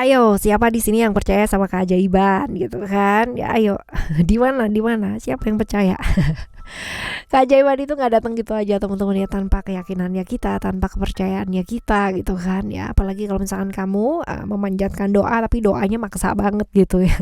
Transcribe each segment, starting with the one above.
Ayo, siapa di sini yang percaya sama keajaiban gitu kan? Ya ayo, di mana? Di mana? Siapa yang percaya? Keajaiban itu nggak datang gitu aja teman-teman ya, tanpa keyakinannya kita, tanpa kepercayaannya kita gitu kan ya. Apalagi kalau misalkan kamu memanjatkan doa tapi doanya maksa banget gitu ya.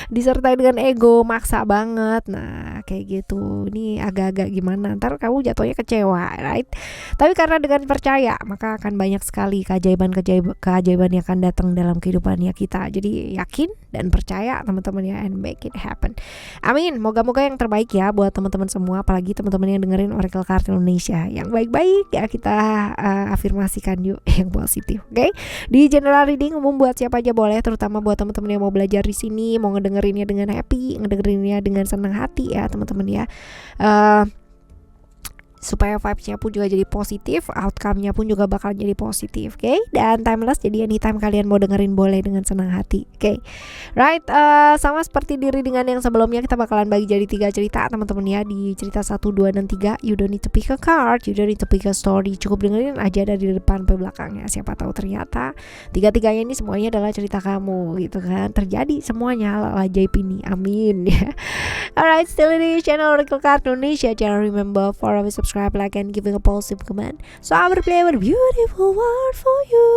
Disertai dengan ego, maksa banget. Nah kayak gitu, ini agak-agak gimana, ntar kamu jatuhnya kecewa, right? Tapi karena dengan percaya, maka akan banyak sekali keajaiban yang akan datang dalam kehidupannya kita. Jadi yakin dan percaya teman-teman ya, and make it happen. Amin. Moga-moga yang terbaik ya buat teman-teman semua, apalagi teman-teman yang dengerin Oracle Card Indonesia. Yang baik-baik ya kita afirmasikan yuk yang positif. Oke? Di general reading umum buat siapa aja boleh, terutama buat teman-teman yang mau belajar di sini, mau ngedengerinnya dengan happy, ngedengerinnya dengan senang hati ya, teman-teman ya. Supaya vibes-nya pun juga jadi positif, outcome-nya pun juga bakal jadi positif, oke? Dan timeless, jadi anytime kalian mau dengerin boleh dengan senang hati, oke? Right, sama seperti di readingan yang sebelumnya, kita bakalan bagi jadi 3 cerita teman-teman ya. Di cerita 1, 2, dan 3, you don't need to pick a card, you don't need to pick a story, cukup dengerin aja dari depan sampai belakangnya. Siapa tahu ternyata tiga-tiganya ini semuanya adalah cerita kamu gitu kan, terjadi semuanya hal ajaib ini, amin ya. Alright, still ini channel Oracle Card Indonesia. Jangan remember for always subscribe, like, and giving a positive comment. So I will play a beautiful world for you.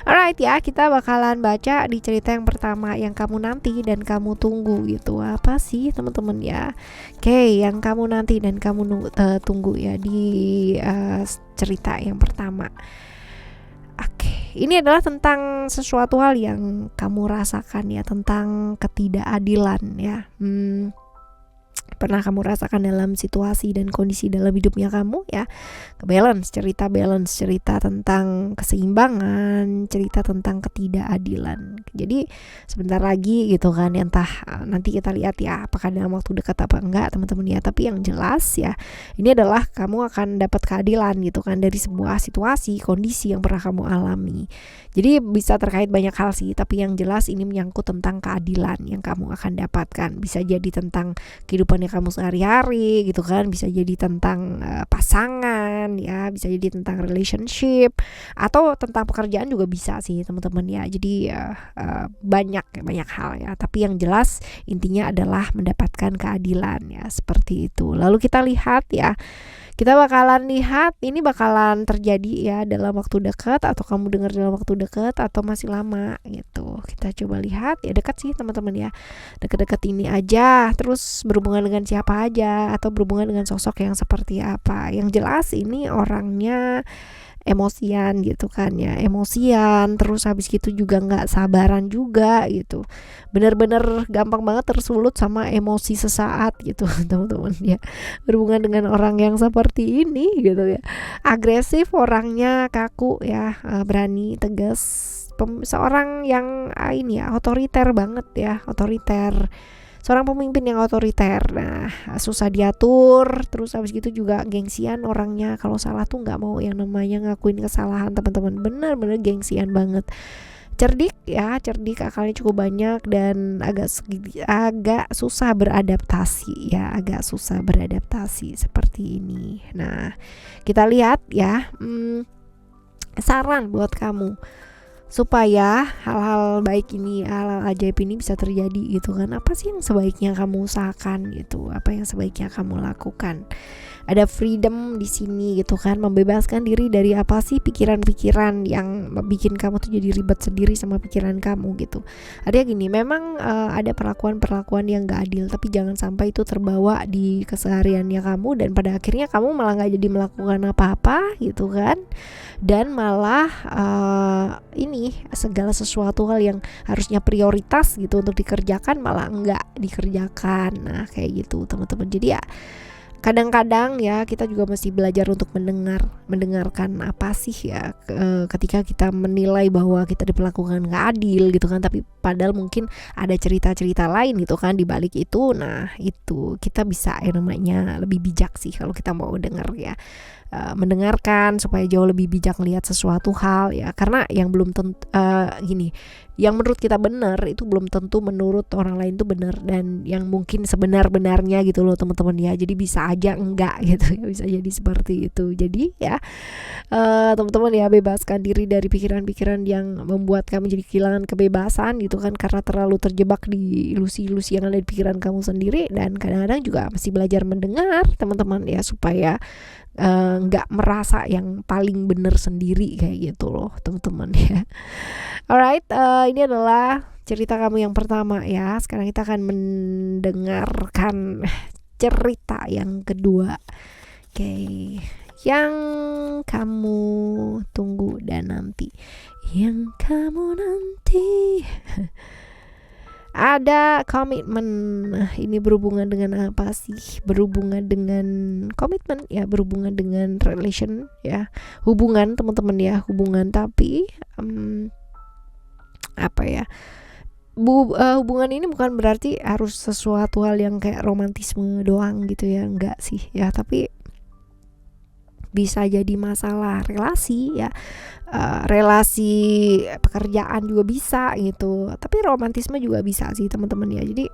Alright ya, kita bakalan baca di cerita yang pertama yang kamu nanti dan kamu tunggu gitu. Apa sih teman-teman ya? Oke, yang kamu nanti dan kamu tunggu ya di cerita yang pertama. Oke, ini adalah tentang sesuatu hal yang kamu rasakan ya, tentang ketidakadilan ya. Pernah kamu rasakan dalam situasi dan kondisi dalam hidupnya kamu ya. Balance cerita tentang keseimbangan, cerita tentang ketidakadilan. Jadi sebentar lagi gitu kan, entah nanti kita lihat ya apakah dalam waktu dekat apa enggak teman-teman ya. Tapi yang jelas ya, ini adalah kamu akan dapat keadilan gitu kan dari sebuah situasi, kondisi yang pernah kamu alami. Jadi bisa terkait banyak hal sih, tapi yang jelas ini menyangkut tentang keadilan yang kamu akan dapatkan. Bisa jadi tentang kehidupannya kamu sehari-hari gitu kan, bisa jadi tentang pasangan ya, bisa jadi tentang relationship, atau tentang pekerjaan juga bisa sih teman-teman ya. Jadi banyak hal ya, tapi yang jelas intinya adalah mendapatkan keadilan ya, seperti itu. Lalu kita lihat ya, kita bakalan lihat ini bakalan terjadi ya dalam waktu dekat, atau kamu dengar dalam waktu dekat, atau masih lama gitu. Kita coba lihat ya, dekat sih teman-teman ya, dekat-dekat ini aja, terus berhubungan dengan siapa aja, atau berhubungan dengan sosok yang seperti apa. Yang jelas ini orangnya emosian gitu kan ya, emosian, terus habis gitu juga nggak sabaran juga gitu, bener-bener gampang banget tersulut sama emosi sesaat gitu teman-teman ya. Berhubungan dengan orang yang seperti ini gitu ya, agresif orangnya, kaku ya, berani, tegas, seorang yang ini ya, otoriter banget ya, otoriter, seorang pemimpin yang otoriter. Nah, susah diatur, terus habis gitu juga gengsian orangnya. Kalau salah tuh nggak mau yang namanya ngakuin kesalahan teman-teman, bener-bener gengsian banget. Cerdik ya, cerdik, akalnya cukup banyak, dan agak susah beradaptasi ya, agak susah beradaptasi seperti ini. Nah, kita lihat ya, saran buat kamu supaya hal-hal baik ini, hal-hal ajaib ini bisa terjadi gitu kan. Apa sih yang sebaiknya kamu usahakan gitu, apa yang sebaiknya kamu lakukan. Ada freedom di sini gitu kan, membebaskan diri dari apa sih pikiran-pikiran yang bikin kamu tuh jadi ribet sendiri sama pikiran kamu gitu. Ada gini, memang ada perlakuan-perlakuan yang gak adil, tapi jangan sampai itu terbawa di kesehariannya kamu, dan pada akhirnya kamu malah gak jadi melakukan apa-apa gitu kan, dan malah ini segala sesuatu hal yang harusnya prioritas gitu untuk dikerjakan malah enggak dikerjakan. Nah kayak gitu teman-teman. Jadi ya kadang-kadang ya kita juga mesti belajar untuk mendengarkan apa sih ya ketika kita menilai bahwa kita diperlakukan gak adil gitu kan, tapi padahal mungkin ada cerita-cerita lain gitu kan di balik itu. Nah itu kita bisa namanya lebih bijak sih kalau kita mau denger ya, mendengarkan supaya jauh lebih bijak melihat sesuatu hal ya, karena yang belum tentu gini, yang menurut kita benar itu belum tentu menurut orang lain tuh benar, dan yang mungkin sebenar-benarnya gitu loh teman-teman ya. Jadi bisa aja enggak gitu ya, bisa jadi seperti itu. Jadi ya teman-teman ya, bebaskan diri dari pikiran-pikiran yang membuat kamu jadi kehilangan kebebasan gitu kan, karena terlalu terjebak di ilusi-ilusi yang ada di pikiran kamu sendiri. Dan kadang-kadang juga masih belajar mendengar teman-teman ya, supaya nggak merasa yang paling bener sendiri kayak gitu loh teman-teman ya. Alright, ini adalah cerita kamu yang pertama ya. Sekarang kita akan mendengarkan cerita yang kedua. Oke, yang kamu tunggu dan nanti, yang kamu nanti. Ada komitmen. Ini berhubungan dengan apa sih? Berhubungan dengan komitmen ya, berhubungan dengan relation ya, hubungan teman-teman ya, hubungan. Tapi apa ya, hubungan ini bukan berarti harus sesuatu hal yang kayak romantisme doang gitu ya, enggak sih ya, tapi bisa jadi masalah relasi ya, relasi pekerjaan juga bisa gitu, tapi romantisme juga bisa sih teman-teman ya. Jadi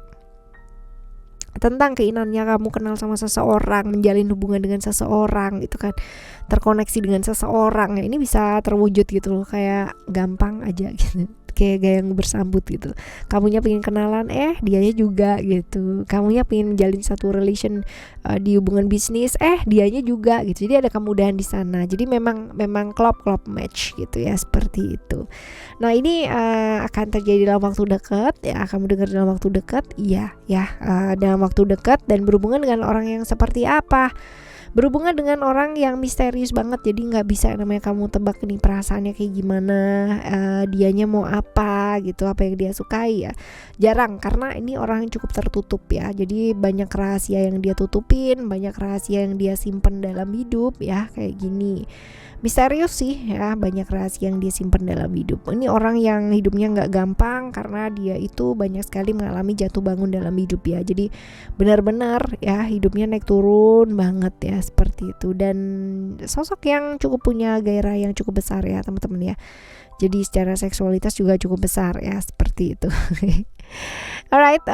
tentang keinginannya kamu kenal sama seseorang, menjalin hubungan dengan seseorang gitu kan, terkoneksi dengan seseorang ya, ini bisa terwujud gitu loh, kayak gampang aja gitu, kayak gaya bersambut gitu. Kamunya pengen kenalan, dianya juga gitu. Kamunya pengen menjalin satu relation di hubungan bisnis, dianya juga gitu. Jadi ada kemudahan di sana. Jadi memang klop match gitu ya, seperti itu. Nah ini akan terjadi dalam waktu dekat ya. Kamu dengar dalam waktu dekat, iya ya, dalam waktu dekat, dan berhubungan dengan orang yang seperti apa? Berhubungan dengan orang yang misterius banget, jadi nggak bisa namanya kamu tebak nih perasaannya kayak gimana, dianya mau apa gitu, apa yang dia sukai ya, jarang, karena ini orang yang cukup tertutup ya. Jadi banyak rahasia yang dia tutupin, banyak rahasia yang dia simpen dalam hidup ya, kayak gini. Misterius sih ya, banyak rahasia yang dia simpan dalam hidup. Ini orang yang hidupnya nggak gampang, karena dia itu banyak sekali mengalami jatuh bangun dalam hidup ya. Jadi benar-benar ya hidupnya naik turun banget ya, seperti itu. Dan sosok yang cukup punya gairah yang cukup besar ya teman-teman ya. Jadi secara seksualitas juga cukup besar ya, seperti itu. Alright,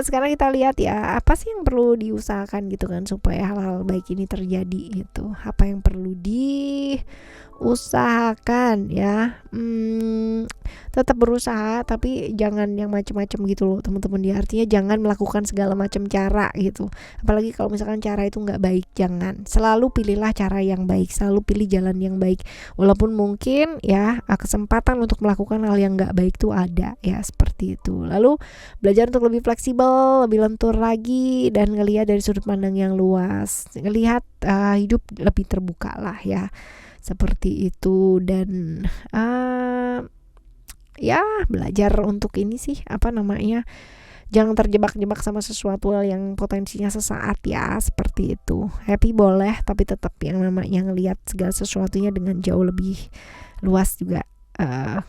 sekarang kita lihat ya, apa sih yang perlu diusahakan gitu kan supaya hal-hal baik ini terjadi gitu. Apa yang perlu diusahakan ya, tetap berusaha, tapi jangan yang macam-macam gitu loh teman-teman ya. Artinya jangan melakukan segala macam cara gitu. Apalagi kalau misalkan cara itu nggak baik, jangan. Selalu pilihlah cara yang baik, selalu pilih jalan yang baik. Walaupun mungkin ya kesempatan untuk melakukan hal yang nggak baik tuh ada ya, seperti itu. Lalu belajar untuk lebih fleksibel, lebih lentur lagi, dan ngelihat dari sudut pandang yang luas, ngelihat hidup lebih terbuka lah ya, seperti itu. Dan ya belajar untuk ini sih, apa namanya, jangan terjebak-jebak sama sesuatu yang potensinya sesaat ya, seperti itu. Happy boleh, tapi tetap yang namanya ngelihat segala sesuatunya dengan jauh lebih luas juga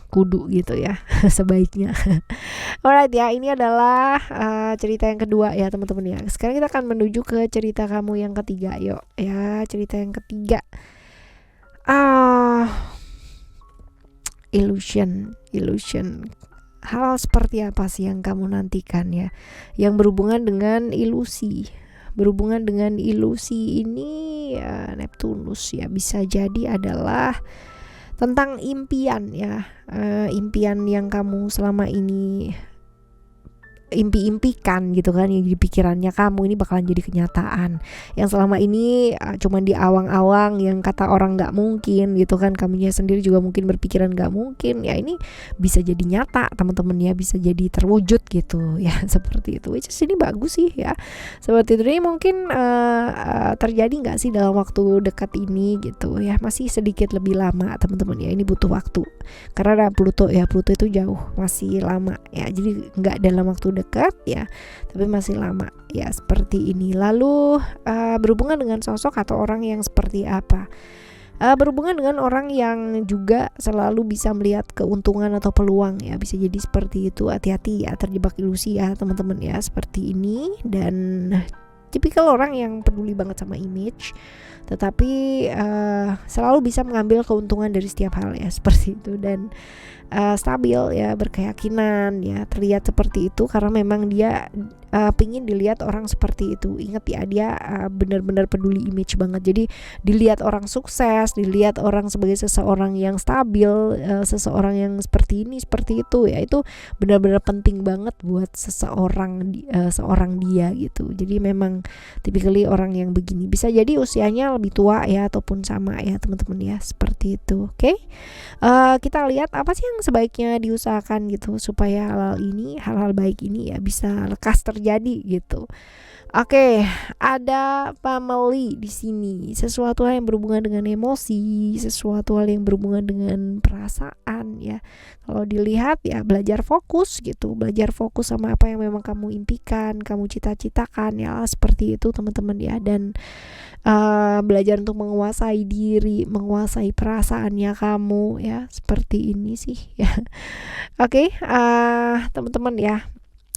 kudu gitu ya, sebaiknya. Alright ya, ini adalah cerita yang kedua ya teman-teman ya. Sekarang kita akan menuju ke cerita kamu yang ketiga, yuk ya. Cerita yang ketiga, illusion. Hal seperti apa sih yang kamu nantikan ya, yang berhubungan dengan ilusi. Berhubungan dengan ilusi ini ya, Neptunus ya, bisa jadi adalah tentang impian ya, impian yang kamu selama ini impikan gitu kan, yang di pikirannya kamu ini bakalan jadi kenyataan, yang selama ini cuman di awang-awang, yang kata orang nggak mungkin gitu kan, kamunya sendiri juga mungkin berpikiran nggak mungkin ya, ini bisa jadi nyata teman-teman ya, bisa jadi terwujud gitu ya, seperti itu. Which is ini bagus sih ya, seperti itu. Ini mungkin terjadi nggak sih dalam waktu dekat ini gitu ya, masih sedikit lebih lama teman-teman ya, ini butuh waktu karena ada Pluto ya, Pluto itu jauh, masih lama ya, jadi nggak dalam waktu dekat ya, tapi masih lama ya, seperti ini. Lalu berhubungan dengan sosok atau orang yang seperti apa? Berhubungan dengan orang yang juga selalu bisa melihat keuntungan atau peluang ya, bisa jadi seperti itu. Hati-hati ya terjebak ilusi ya teman-teman ya, seperti ini. Dan tipikal orang yang peduli banget sama image, tetapi selalu bisa mengambil keuntungan dari setiap hal ya, seperti itu. Dan stabil ya, berkeyakinan ya, terlihat seperti itu karena memang dia pingin dilihat orang seperti itu. Ingat ya, dia benar-benar peduli image banget. Jadi dilihat orang sukses, dilihat orang sebagai seseorang yang stabil, seseorang yang seperti ini seperti itu ya, itu benar-benar penting banget buat seseorang seorang dia gitu. Jadi memang typically orang yang begini, bisa jadi usianya lebih tua ya ataupun sama ya teman-teman ya, seperti itu. Oke. Kita lihat apa sih yang sebaiknya diusahakan gitu supaya hal-hal baik ini ya bisa lekas terjadi gitu. Oke, ada family di sini. Sesuatu hal yang berhubungan dengan emosi, sesuatu hal yang berhubungan dengan perasaan ya. Kalau dilihat ya, belajar fokus gitu, belajar fokus sama apa yang memang kamu impikan, kamu cita-citakan ya, seperti itu teman-teman ya. Dan belajar untuk menguasai diri, menguasai perasaannya kamu ya, seperti ini sih ya. Oke, teman-teman ya,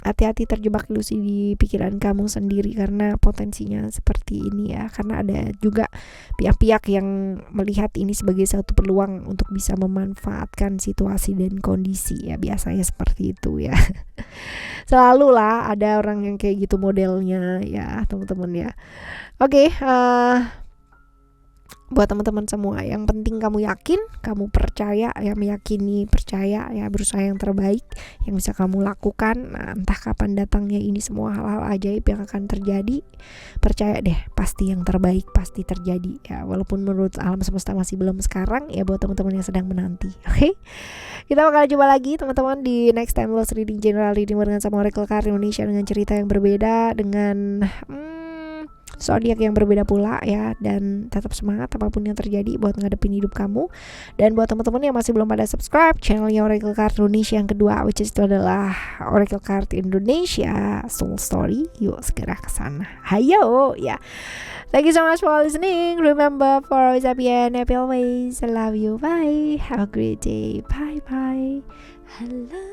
hati-hati terjebak ilusi di pikiran kamu sendiri karena potensinya seperti ini ya, karena ada juga pihak-pihak yang melihat ini sebagai satu peluang untuk bisa memanfaatkan situasi dan kondisi ya, biasanya seperti itu ya. Selalu lah ada orang yang kayak gitu modelnya ya teman-teman ya. Oke, buat teman-teman semua, yang penting kamu yakin, kamu percaya ya, meyakini, percaya ya, berusaha yang terbaik yang bisa kamu lakukan. Nah, entah kapan datangnya ini semua hal-hal ajaib yang akan terjadi, percaya deh, pasti yang terbaik pasti terjadi ya, walaupun menurut alam semesta masih belum sekarang ya, buat teman-teman yang sedang menanti. Oke? Kita bakal jumpa lagi teman-teman di next time Lost Reading General Reading dengan sama Oracle Card Indonesia, dengan cerita yang berbeda, dengan zodiak yang berbeda pula ya. Dan tetap semangat apapun yang terjadi buat ngadepin hidup kamu. Dan buat teman-teman yang masih belum pada subscribe channelnya Oracle Card Indonesia yang kedua, which is itu adalah Oracle Card Indonesia Soul Story, yuk segera ke sana. Hayo ya. Thank you so much for listening. Remember, for always happy and happy always. I love you. Bye. Have a great day. Bye bye. I love you.